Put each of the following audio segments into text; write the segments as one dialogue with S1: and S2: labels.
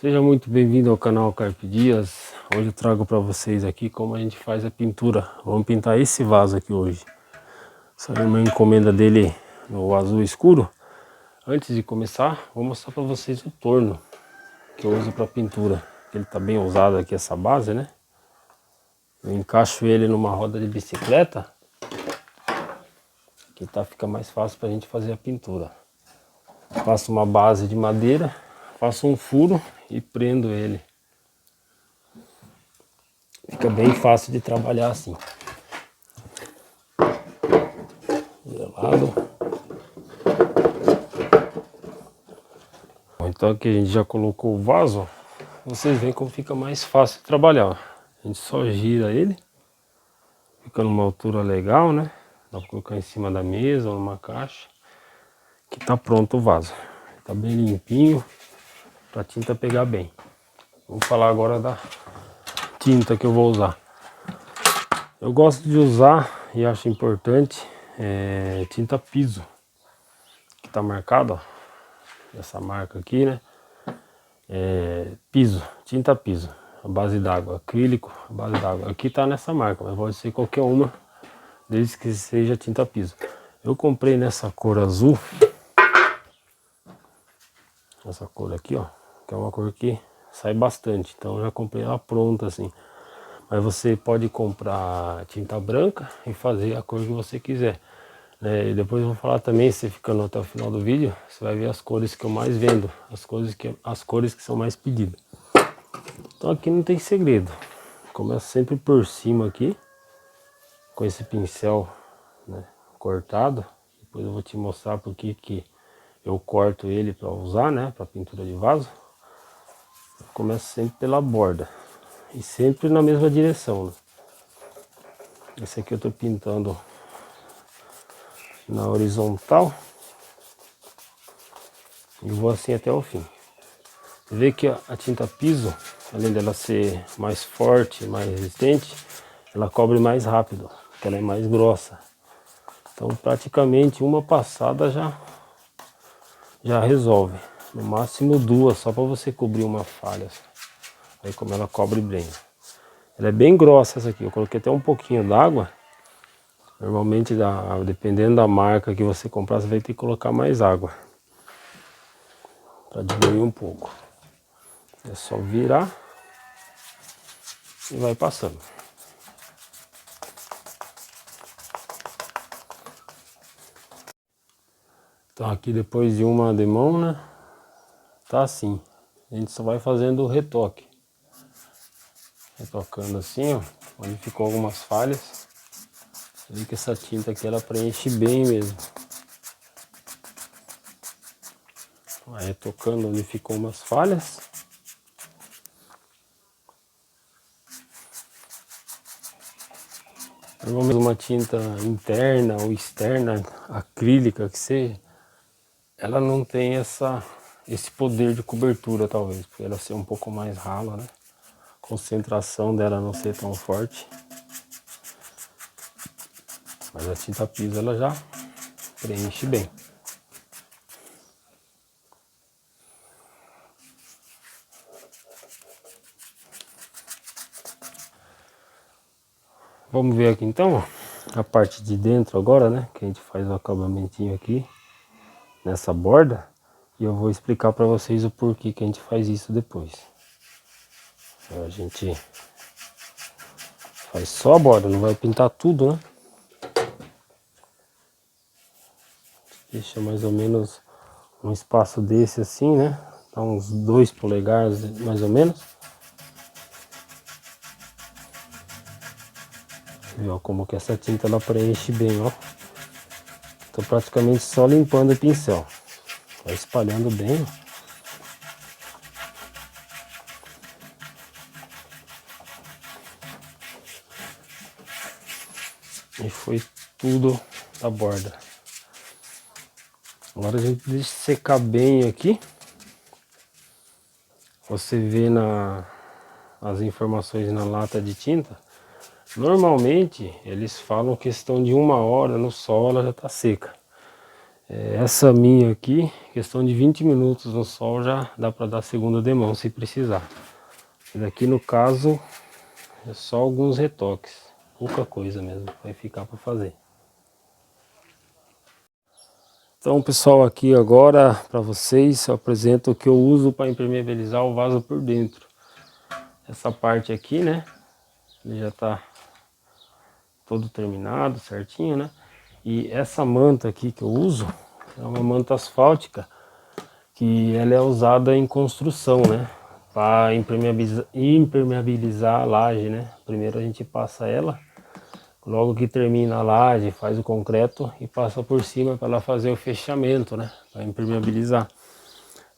S1: Seja muito bem-vindo ao canal Carpe Dias. Hoje eu trago para vocês aqui como a gente faz a pintura. Vamos pintar esse vaso aqui hoje. Saiu uma encomenda dele no azul escuro. Antes de começar, vou mostrar para vocês o torno que eu uso para pintura. Ele está bem usado aqui, essa base, né? Eu encaixo ele numa roda de bicicleta, que fica mais fácil para a gente fazer a pintura. Faço uma base de madeira, faço um furo e prendo ele. Fica bem fácil de trabalhar assim. Lado. Então aqui a gente já colocou o vaso. Vocês veem como fica mais fácil de trabalhar. A gente só gira ele. Fica numa altura legal, né? Dá pra colocar em cima da mesa ou numa caixa. Que tá pronto o vaso. Tá bem limpinho, pra tinta pegar bem. Vamos falar agora da tinta que eu vou usar. Eu gosto de usar e acho importante tinta piso. Que tá marcado, ó. Essa marca aqui, né? Piso, tinta piso. A base d'água, acrílico, a base d'água. Aqui tá nessa marca, mas pode ser qualquer uma, desde que seja tinta piso. Eu comprei nessa cor azul. Essa cor aqui, ó, que é uma cor que sai bastante, então eu já comprei ela pronta assim. Mas você pode comprar tinta branca e fazer a cor que você quiser, né? E depois eu vou falar também, se ficando até o final do vídeo, você vai ver as cores que eu mais vendo, as cores que são mais pedidas. Então aqui não tem segredo, começa sempre por cima aqui, com esse pincel, né, cortado. Depois eu vou te mostrar porque que eu corto ele para usar, né, para pintura de vaso. Eu começo sempre pela borda e sempre na mesma direção, né? Esse aqui eu tô pintando na horizontal e vou assim até o fim. Você vê que a tinta piso, além dela ser mais forte, mais resistente, ela cobre mais rápido, porque ela é mais grossa. Então praticamente uma passada já resolve. No máximo duas, só para você cobrir uma falha. Aí como ela cobre bem. Ela é bem grossa essa aqui. Eu coloquei até um pouquinho d'água. Normalmente, dependendo da marca que você comprar, você vai ter que colocar mais água. Para diminuir um pouco. É só virar e vai passando. Então aqui depois de uma demão, né? Tá assim. A gente só vai fazendo o retoque. Retocando assim, ó. Onde ficou algumas falhas. Você vê que essa tinta aqui ela preenche bem mesmo. Vai retocando onde ficou umas falhas. Normalmente uma tinta interna ou externa, acrílica que seja, ela não tem esse poder de cobertura talvez, porque ela ser um pouco mais rala, né? A concentração dela não ser tão forte. Mas a tinta piso ela já preenche bem. Vamos ver aqui então, ó, a parte de dentro agora, né? Que a gente faz o acabamentinho aqui nessa borda. E eu vou explicar para vocês o porquê que a gente faz isso depois. A gente faz só a borda, não vai pintar tudo, né? Deixa mais ou menos um espaço desse assim, né? Dá uns 2 polegadas mais ou menos. Viu como que essa tinta ela preenche bem, ó. Tô praticamente só limpando o pincel. Vai espalhando bem. E foi tudo da borda. Agora a gente deixa secar bem aqui. Você vê as informações na lata de tinta. Normalmente eles falam questão de 1 hora no sol ela já está seca. Essa minha aqui, questão de 20 minutos no sol já dá para dar segunda demão se precisar. E daqui no caso é só alguns retoques, pouca coisa mesmo, vai ficar para fazer. Então pessoal, aqui agora para vocês eu apresento o que eu uso para impermeabilizar o vaso por dentro. Essa parte aqui, né, ele já está todo terminado, certinho, né? E essa manta aqui que eu uso é uma manta asfáltica que ela é usada em construção, né? Para impermeabilizar a laje, né? Primeiro a gente passa ela, logo que termina a laje, faz o concreto e passa por cima para ela fazer o fechamento, né? Para impermeabilizar.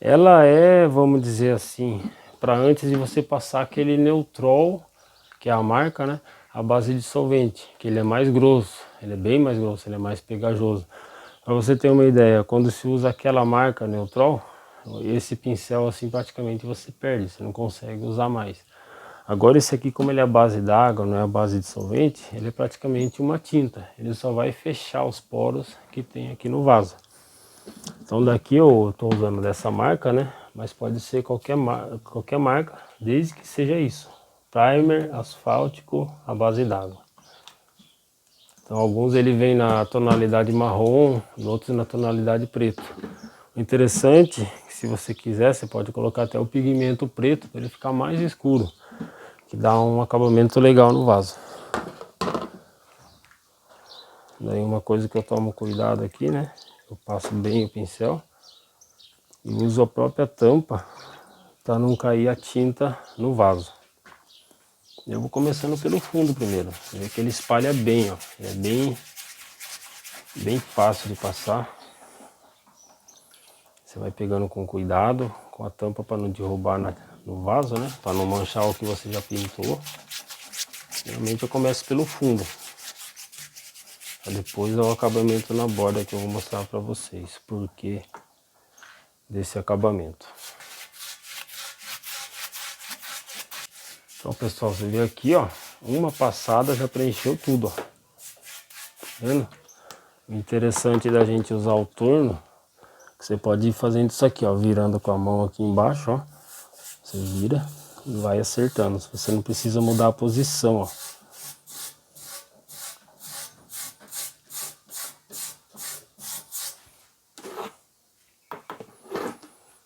S1: Ela é, vamos dizer assim, para antes de você passar aquele Neutrol, que é a marca, né? A base de solvente, que ele é mais grosso, ele é bem mais grosso, ele é mais pegajoso. Para você ter uma ideia, quando se usa aquela marca Neutrol, esse pincel assim praticamente você perde, você não consegue usar mais. Agora esse aqui, como ele é a base d'água, não é a base de solvente, ele é praticamente uma tinta. Ele só vai fechar os poros que tem aqui no vaso. Então daqui eu estou usando dessa marca, né? Mas pode ser qualquer marca, desde que seja isso. Primer, asfáltico, a base d'água. Então alguns ele vem na tonalidade marrom, outros na tonalidade preto. O interessante, se você quiser, você pode colocar até o pigmento preto para ele ficar mais escuro, que dá um acabamento legal no vaso. Daí uma coisa que eu tomo cuidado aqui, né? Eu passo bem o pincel e uso a própria tampa para não cair a tinta no vaso. Eu vou começando pelo fundo primeiro. Você vê que ele espalha bem, ó. Ele é bem fácil de passar. Você vai pegando com cuidado, com a tampa para não derrubar no vaso, né? Para não manchar o que você já pintou. Geralmente eu começo pelo fundo. Pra depois o acabamento na borda que eu vou mostrar para vocês. Porque desse acabamento. Então pessoal, você vê aqui, ó. Uma passada já preencheu tudo, ó. Tá vendo? O interessante da gente usar o torno, que você pode ir fazendo isso aqui, ó, virando com a mão aqui embaixo, ó. Você vira e vai acertando. Você não precisa mudar a posição, ó.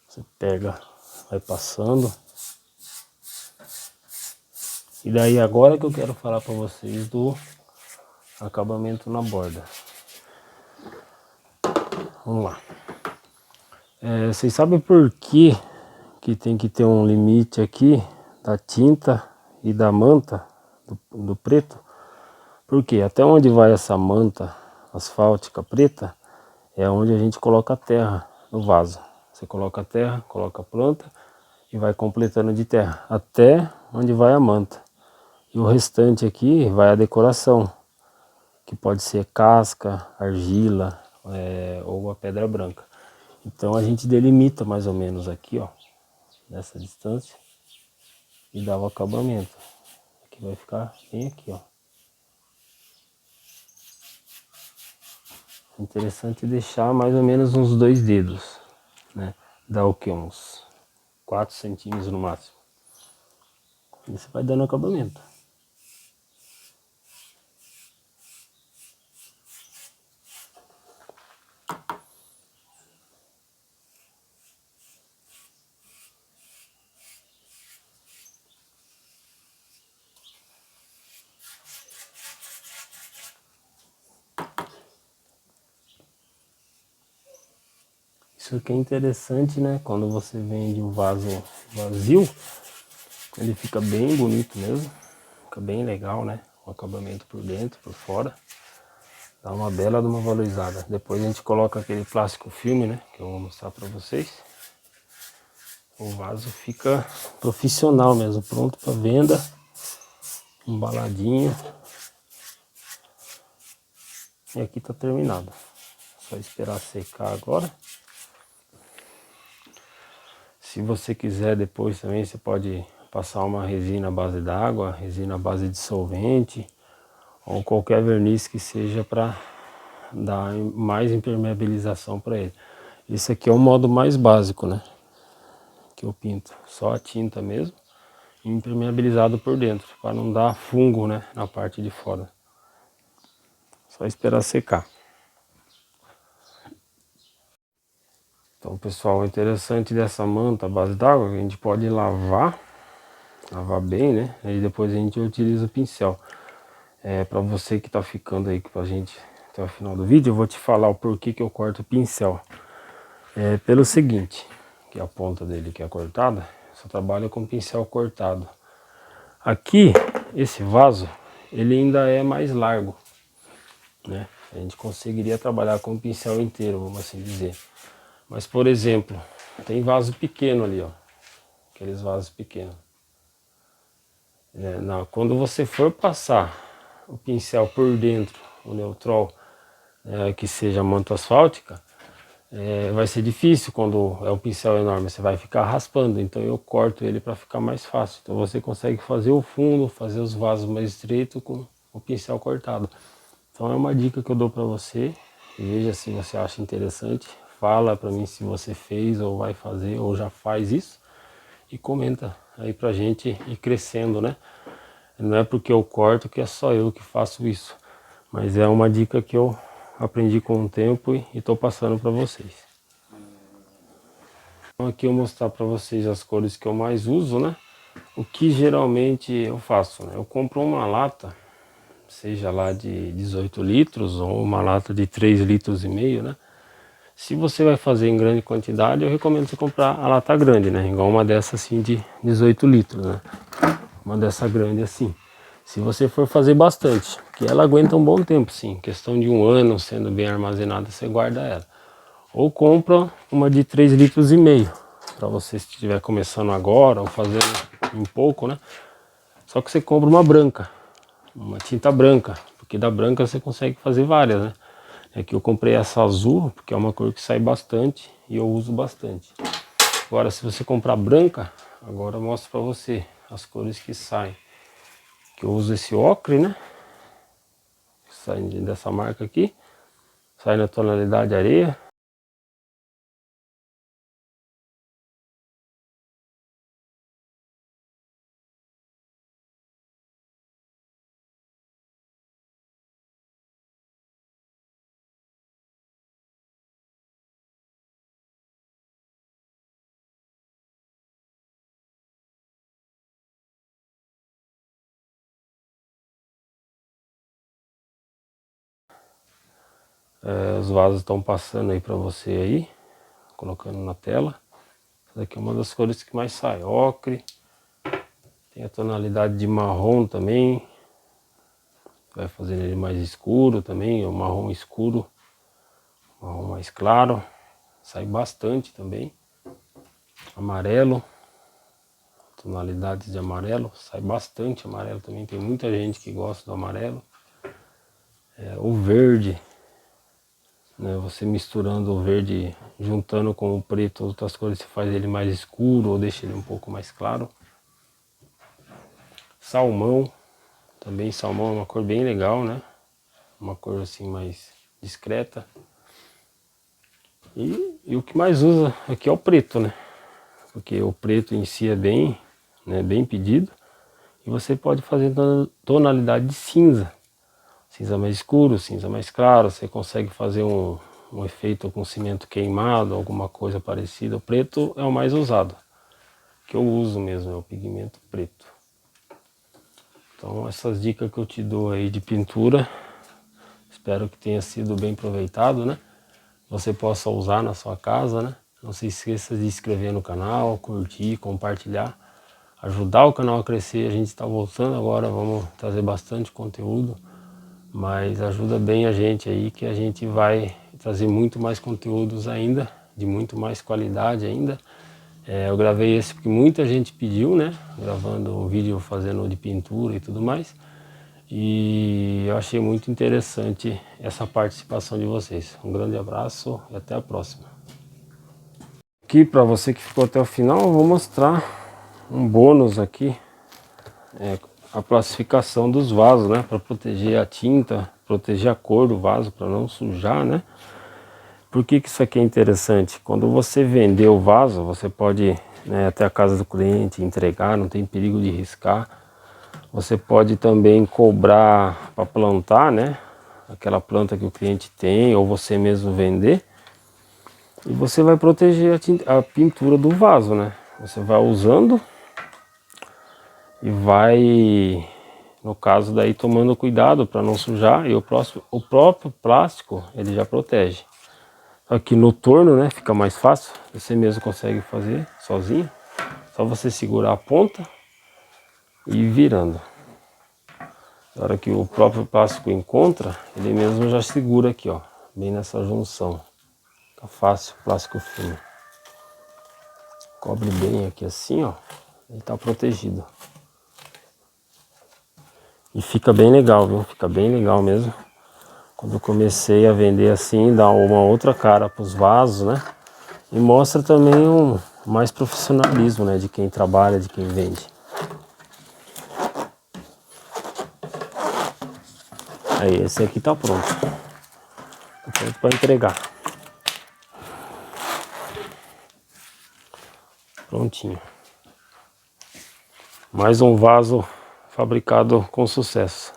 S1: Você pega, vai passando. E daí agora que eu quero falar para vocês do acabamento na borda. Vamos lá. Vocês sabem por que tem que ter um limite aqui da tinta e da manta do preto? Porque até onde vai essa manta asfáltica preta é onde a gente coloca a terra no vaso. Você coloca a terra, coloca a planta e vai completando de terra até onde vai a manta. E o restante aqui vai a decoração, que pode ser casca, argila ou a pedra branca. Então a gente delimita mais ou menos aqui, ó, nessa distância e dá o acabamento. Aqui vai ficar bem aqui, ó. Interessante deixar mais ou menos uns 2 dedos, né? Dá o que? Uns 4 centímetros no máximo. E você vai dando acabamento. Isso aqui é interessante, né? Quando você vende o vaso vazio, ele fica bem bonito mesmo. Fica bem legal, né? O acabamento por dentro, por fora. Dá uma bela de uma valorizada. Depois a gente coloca aquele plástico filme, né? Que eu vou mostrar pra vocês. O vaso fica profissional mesmo, pronto para venda. Embaladinho. E aqui tá terminado. Só esperar secar agora. Se você quiser depois também, você pode passar uma resina à base d'água, resina à base de solvente, ou qualquer verniz que seja para dar mais impermeabilização para ele. Esse aqui é o modo mais básico, né? Que eu pinto, só a tinta mesmo, impermeabilizado por dentro, para não dar fungo, né, na parte de fora. Só esperar secar. Então, pessoal, o interessante dessa manta à base d'água, a gente pode lavar bem, né? Aí depois a gente utiliza o pincel. Para você que tá ficando aí com a gente até o final do vídeo, eu vou te falar o porquê que eu corto o pincel. Pelo seguinte, que a ponta dele que é cortada, só trabalha com pincel cortado. Aqui, esse vaso, ele ainda é mais largo, né? A gente conseguiria trabalhar com o pincel inteiro, vamos assim dizer. Mas, por exemplo, tem vaso pequeno ali, ó. Aqueles vasos pequenos. Quando você for passar o pincel por dentro, o Neutral, que seja manto asfáltica, vai ser difícil quando é um pincel enorme, você vai ficar raspando, então eu corto ele para ficar mais fácil. Então você consegue fazer o fundo, fazer os vasos mais estreitos com o pincel cortado. Então é uma dica que eu dou para você, veja se você acha interessante, fala para mim se você fez ou vai fazer ou já faz isso e comenta aí pra gente ir crescendo, né? Não é porque eu corto que é só eu que faço isso, mas é uma dica que eu aprendi com o tempo e estou passando para vocês. Então aqui eu vou mostrar para vocês as cores que eu mais uso, né? O que geralmente eu faço, né? Eu compro uma lata, seja lá de 18 litros ou uma lata de 3,5 litros, né? Se você vai fazer em grande quantidade, eu recomendo você comprar a lata grande, né? Igual uma dessa assim de 18 litros, né? Uma dessa grande assim. Se você for fazer bastante, porque ela aguenta um bom tempo, sim. Questão de 1 ano, sendo bem armazenada, você guarda ela. Ou compra uma de 3,5 litros, para você se estiver começando agora ou fazendo um pouco, né? Só que você compra uma branca, uma tinta branca, porque da branca você consegue fazer várias, né? Aqui eu comprei essa azul, porque é uma cor que sai bastante e eu uso bastante. Agora, se você comprar branca, agora eu mostro para você as cores que saem. Que eu uso esse ocre, né? Sai dessa marca aqui. Sai na tonalidade areia. Os vasos estão passando aí para você aí. Colocando na tela. Essa daqui é uma das cores que mais sai. Ocre. Tem a tonalidade de marrom também. Vai fazendo ele mais escuro também. O marrom escuro. Marrom mais claro. Sai bastante também. Amarelo. Tonalidades de amarelo. Sai bastante amarelo também. Tem muita gente que gosta do amarelo. O verde. Né, você misturando o verde, juntando com o preto, outras cores, você faz ele mais escuro ou deixa ele um pouco mais claro. Salmão, também salmão é uma cor bem legal, né? Uma cor assim mais discreta. E o que mais usa aqui é o preto, né? Porque o preto em si é bem, né, bem pedido. E você pode fazer tonalidade de cinza. Cinza mais escuro, cinza mais claro. Você consegue fazer um efeito com cimento queimado, alguma coisa parecida. O preto é o mais usado, que eu uso mesmo, é o pigmento preto. Então essas dicas que eu te dou aí de pintura, espero que tenha sido bem aproveitado, né? Você possa usar na sua casa, né? Não se esqueça de se inscrever no canal, curtir, compartilhar, ajudar o canal a crescer. A gente está voltando agora, vamos trazer bastante conteúdo. Mas ajuda bem a gente aí, que a gente vai trazer muito mais conteúdos ainda, de muito mais qualidade ainda. Eu gravei esse porque muita gente pediu, né? Gravando um vídeo fazendo de pintura e tudo mais. E eu achei muito interessante essa participação de vocês. Um grande abraço e até a próxima. Aqui, para você que ficou até o final, eu vou mostrar um bônus aqui. A classificação dos vasos, né? Para proteger a tinta proteger a cor do vaso para não sujar, né? Por que que isso aqui é interessante? Quando você vender o vaso, você pode, né, até a casa do cliente entregar, não tem perigo de riscar. Você pode também cobrar para plantar, né? Aquela planta que o cliente tem, ou você mesmo vender. E você vai proteger a pintura do vaso, né? Você vai usando e vai, no caso daí, tomando cuidado para não sujar. E o próprio plástico, ele já protege. Aqui no torno, né, fica mais fácil. Você mesmo consegue fazer sozinho. Só você segurar a ponta e ir virando. Na hora que o próprio plástico encontra, ele mesmo já segura aqui, ó, bem nessa junção. Fica fácil, plástico fino. Cobre bem aqui assim, ó, e tá protegido. E fica bem legal, viu? Fica bem legal mesmo. Quando eu comecei a vender assim, dá uma outra cara pros vasos, né? E mostra também um mais profissionalismo, né, de quem trabalha, de quem vende. Aí, esse aqui tá pronto. Tá pronto para entregar. Prontinho. Mais um vaso fabricado com sucesso.